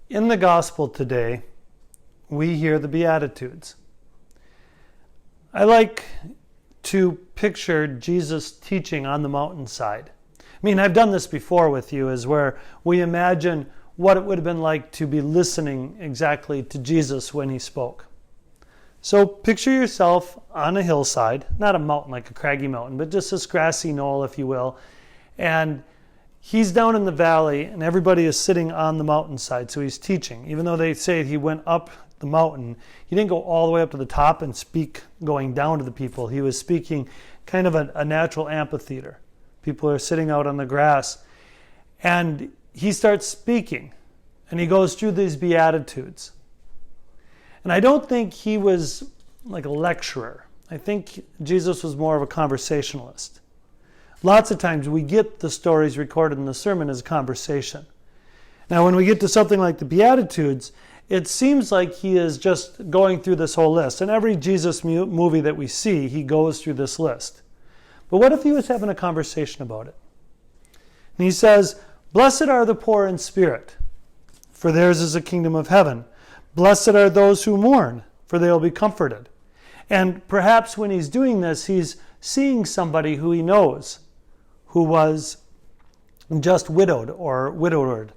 In the gospel today, we hear the Beatitudes. I like to picture Jesus teaching on the mountainside. I mean, I've done this before with you, is where we imagine what it would have been like to be listening exactly to Jesus when he spoke. So picture yourself on a hillside, not a mountain like a craggy mountain, but just this grassy knoll, if you will, and he's down in the valley and everybody is sitting on the mountainside, so he's teaching. Even though they say he went up the mountain, he didn't go all the way up to the top and speak going down to the people. He was speaking kind of a natural amphitheater. People are sitting out on the grass. And he starts speaking, and he goes through these Beatitudes. And I don't think he was like a lecturer. I think Jesus was more of a conversationalist. Lots of times we get the stories recorded in the sermon as a conversation. Now when we get to something like the Beatitudes, it seems like he is just going through this whole list. In every Jesus movie that we see, he goes through this list. But what if he was having a conversation about it? And he says, "Blessed are the poor in spirit, for theirs is the kingdom of heaven. Blessed are those who mourn, for they will be comforted." And perhaps when he's doing this, he's seeing somebody who he knows, who was just widowed or widowed.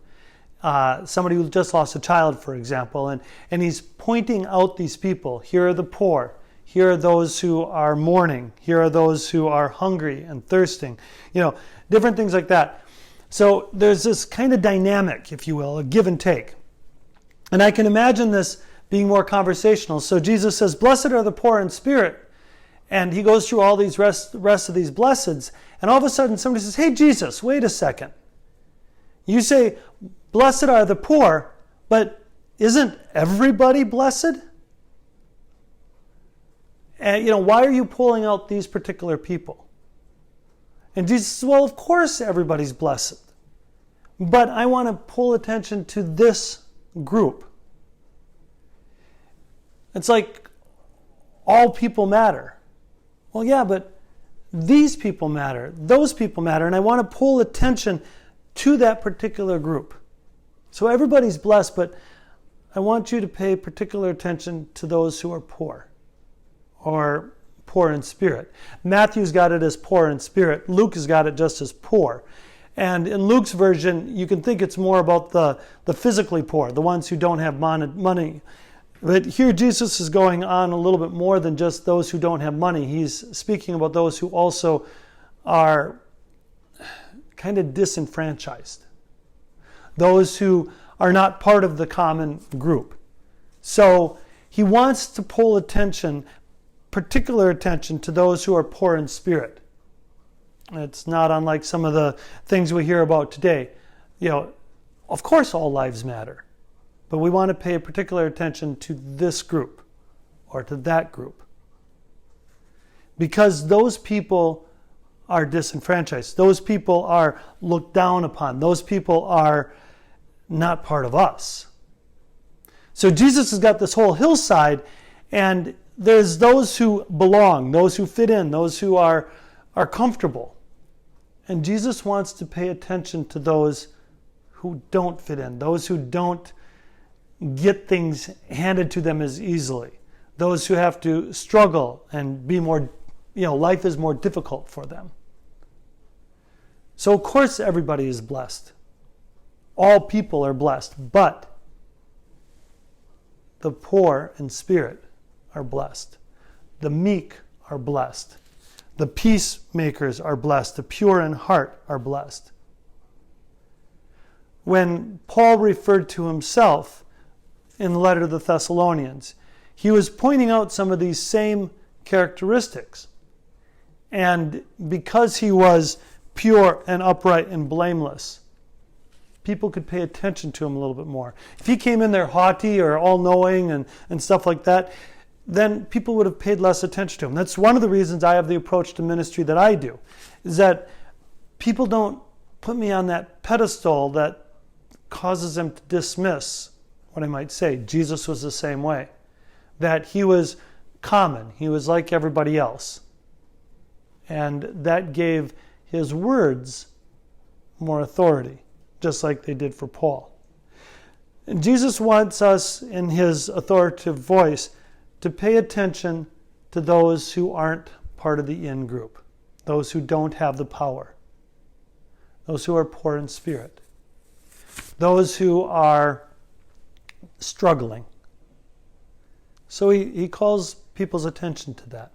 Somebody who just lost a child, for example, and he's pointing out these people. Here are the poor. Here are those who are mourning. Here are those who are hungry and thirsting. Different things like that. So there's this kind of dynamic, if you will, a give and take. And I can imagine this being more conversational. So Jesus says, "Blessed are the poor in spirit." And he goes through all these rest of these blesseds. And all of a sudden somebody says, "Hey, Jesus, wait a second. You say, blessed are the poor, but isn't everybody blessed? And, why are you pulling out these particular people?" And Jesus says, "Well, of course everybody's blessed. But I want to pull attention to this group." It's like all people matter. Well, yeah, but these people matter. Those people matter. And I want to pull attention to that particular group. So everybody's blessed, but I want you to pay particular attention to those who are poor or poor in spirit. Matthew's got it as poor in spirit. Luke has got it just as poor. And in Luke's version, you can think it's more about the physically poor, the ones who don't have money. But here Jesus is going on a little bit more than just those who don't have money. He's speaking about those who also are kind of disenfranchised. Those who are not part of the common group. So he wants to pull particular attention to those who are poor in spirit. It's not unlike some of the things we hear about today. Of course all lives matter, but we want to pay particular attention to this group or to that group. Because those people are disenfranchised. Those people are looked down upon. Those people are not part of us. So Jesus has got this whole hillside, and there's those who belong, those who fit in, those who are comfortable. And Jesus wants to pay attention to those who don't fit in, those who don't get things handed to them as easily, those who have to struggle and be more, life is more difficult for them. So of course everybody is blessed. All people are blessed, but the poor in spirit are blessed. The meek are blessed. The peacemakers are blessed. The pure in heart are blessed. When Paul referred to himself in the letter to the Thessalonians, he was pointing out some of these same characteristics. And because he was pure and upright and blameless, people could pay attention to him a little bit more. If he came in there haughty or all-knowing and stuff like that, then people would have paid less attention to him. That's one of the reasons I have the approach to ministry that I do, is that people don't put me on that pedestal that causes them to dismiss what I might say. Jesus was the same way. That he was common. He was like everybody else. And that gave his words more authority, just like they did for Paul. And Jesus wants us, in his authoritative voice, to pay attention to those who aren't part of the in group, those who don't have the power, those who are poor in spirit, those who are struggling. So he calls people's attention to that.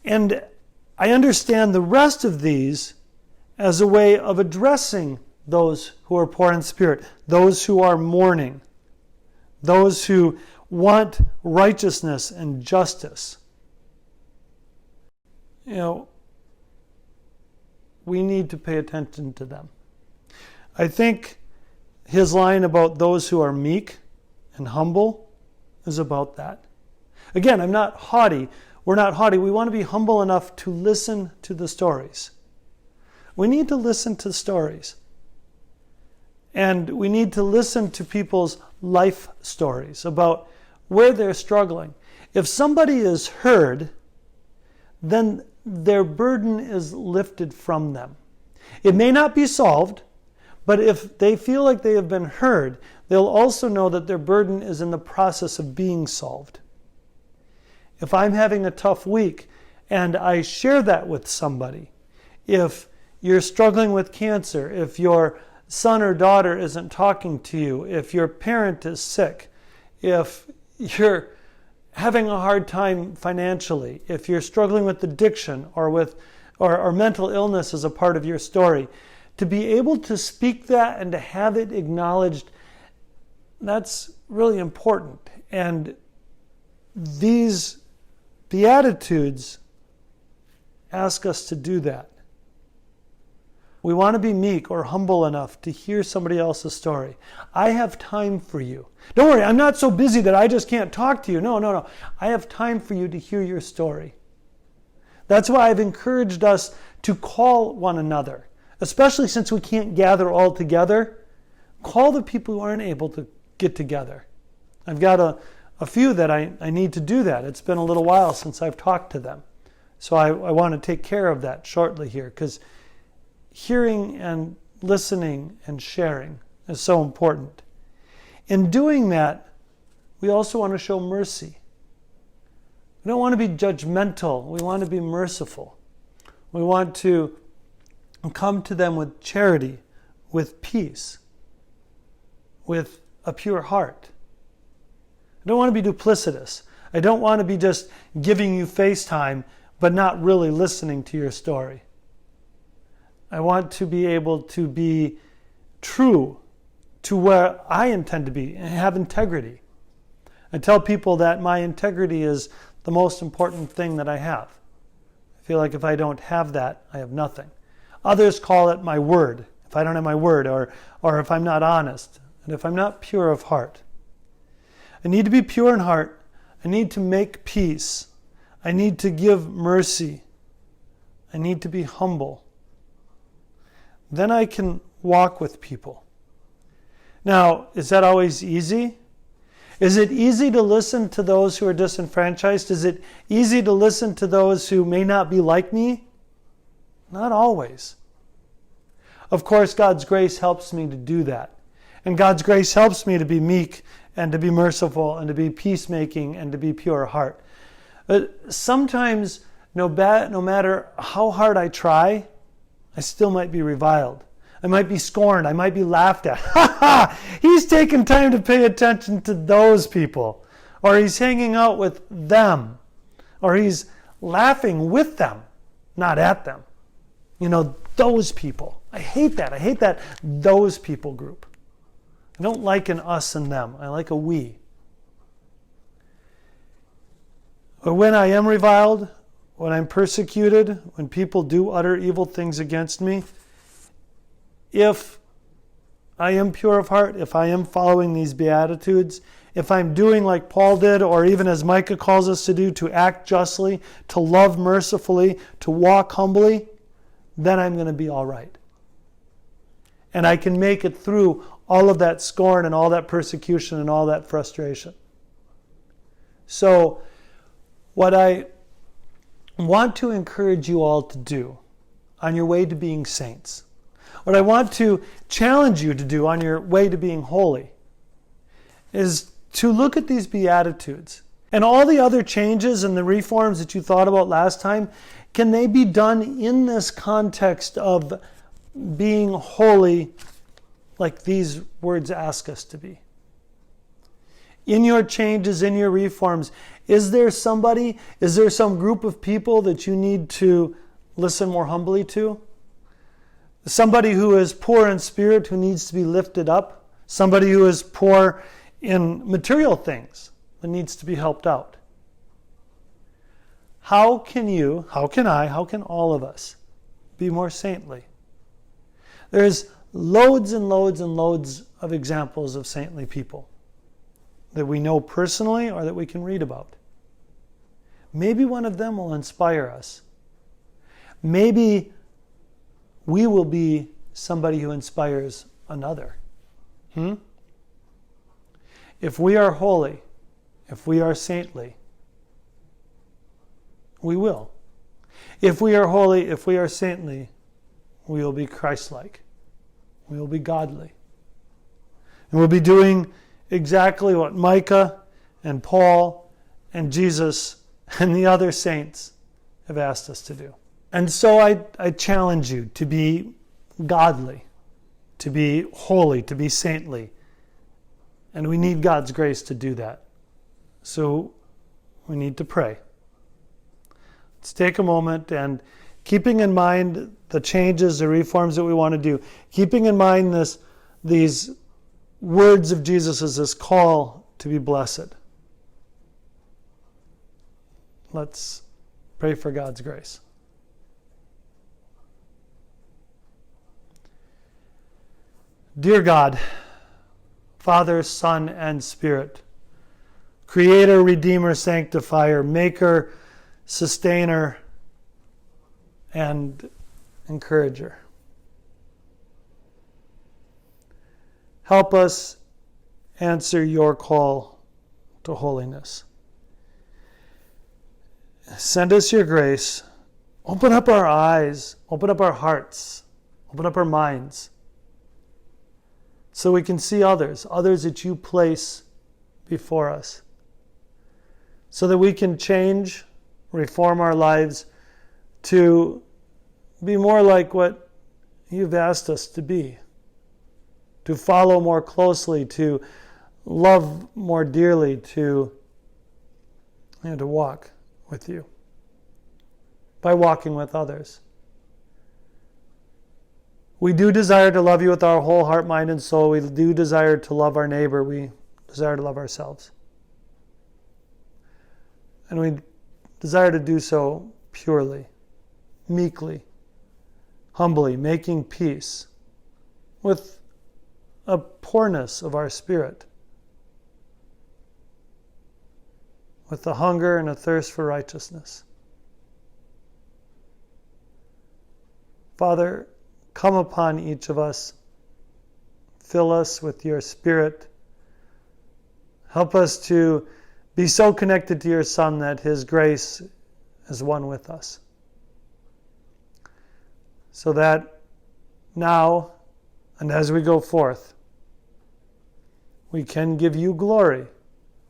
And I understand the rest of these as a way of addressing those who are poor in spirit, those who are mourning, those who want righteousness and justice. We need to pay attention to them. I think his line about those who are meek and humble is about that. Again, I'm not haughty. We're not haughty. We want to be humble enough to listen to the stories. We need to listen to stories. And we need to listen to people's life stories about where they're struggling. If somebody is heard, then their burden is lifted from them. It may not be solved, but if they feel like they have been heard, they'll also know that their burden is in the process of being solved. If I'm having a tough week and I share that with somebody, if you're struggling with cancer, if your son or daughter isn't talking to you, if your parent is sick, if you're having a hard time financially, if you're struggling with addiction or mental illness as a part of your story, to be able to speak that and to have it acknowledged, that's really important. And these Beatitudes ask us to do that. We want to be meek or humble enough to hear somebody else's story. I have time for you. Don't worry, I'm not so busy that I just can't talk to you. No. I have time for you to hear your story. That's why I've encouraged us to call one another, especially since we can't gather all together. Call the people who aren't able to get together. I've got a few that I need to do that. It's been a little while since I've talked to them. So I want to take care of that shortly here, because hearing and listening and sharing is so important. In doing that, we also want to show mercy. We don't want to be judgmental. We want to be merciful. We want to come to them with charity, with peace, with a pure heart. I don't want to be duplicitous. I don't want to be just giving you FaceTime but not really listening to your story. I want to be able to be true to where I intend to be and have integrity. I tell people that my integrity is the most important thing that I have. I feel like if I don't have that, I have nothing. Others call it my word. If I don't have my word, or if I'm not honest, and if I'm not pure of heart. I need to be pure in heart. I need to make peace. I need to give mercy. I need to be humble. Then I can walk with people. Now, is that always easy? Is it easy to listen to those who are disenfranchised? Is it easy to listen to those who may not be like me? Not always. Of course, God's grace helps me to do that. And God's grace helps me to be meek and to be merciful and to be peacemaking and to be pure of heart. But sometimes, no matter how hard I try, I still might be reviled. I might be scorned. I might be laughed at. Ha ha! He's taking time to pay attention to those people. Or he's hanging out with them. Or he's laughing with them, not at them. Those people. I hate that. I hate that those people group. I don't like an us and them. I like a we. Or when I am reviled, when I'm persecuted, when people do utter evil things against me, if I am pure of heart, if I am following these Beatitudes, if I'm doing like Paul did, or even as Micah calls us to do, to act justly, to love mercifully, to walk humbly, then I'm going to be all right. And I can make it through all of that scorn and all that persecution and all that frustration. So, what I want to encourage you all to do on your way to being saints, What I want to challenge you to do on your way to being holy is to look at these Beatitudes and all the other changes and the reforms that you thought about last time. Can they be done in this context of being holy like these words ask us to be? In your changes, in your reforms, is there some group of people that you need to listen more humbly to? Somebody who is poor in spirit who needs to be lifted up? Somebody who is poor in material things that needs to be helped out? How can all of us be more saintly? There's loads and loads and loads of examples of saintly people that we know personally or that we can read about. Maybe one of them will inspire us. Maybe we will be somebody who inspires another. If we are holy, if we are saintly, we will. If we are holy, if we are saintly, we will be Christ-like. We will be godly. And we'll be doing exactly what Micah and Paul and Jesus and the other saints have asked us to do. And so I challenge you to be godly, to be holy, to be saintly. And we need God's grace to do that. So we need to pray. Let's take a moment and, keeping in mind the changes, the reforms that we want to do, keeping in mind these words of Jesus as this call to be blessed. Let's pray for God's grace. Dear God, Father, Son, and Spirit, Creator, Redeemer, Sanctifier, Maker, Sustainer, and Encourager. Help us answer your call to holiness. Send us your grace. Open up our eyes, open up our hearts, open up our minds, so we can see others that you place before us, so that we can change, reform our lives to be more like what you've asked us to be, to follow more closely, to love more dearly, to walk with you by walking with others. We do desire to love you with our whole heart, mind, and soul. We do desire to love our neighbor. We desire to love ourselves. And we desire to do so purely, meekly, humbly, making peace with a poorness of our spirit, with a hunger and a thirst for righteousness. Father, come upon each of us. Fill us with your Spirit. Help us to be so connected to your Son that his grace is one with us. So that now and as we go forth, we can give you glory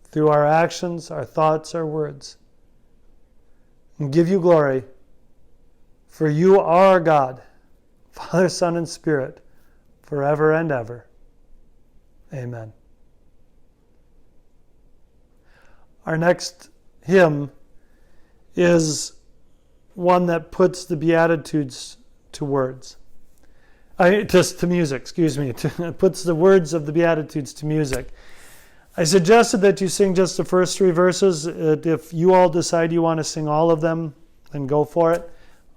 through our actions, our thoughts, our words. And give you glory, for you are our God, Father, Son, and Spirit, forever and ever. Amen. Our next hymn is one that puts the Beatitudes to words. To music, puts the words of the Beatitudes to music. I suggested that you sing just the first three verses. If you all decide you want to sing all of them, then go for it.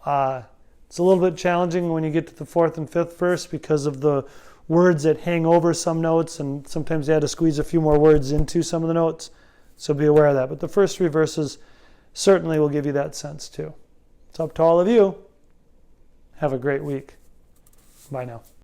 It's a little bit challenging when you get to the fourth and fifth verse because of the words that hang over some notes, and sometimes you had to squeeze a few more words into some of the notes. So be aware of that. But the first three verses certainly will give you that sense too. It's up to all of you. Have a great week. Bye now.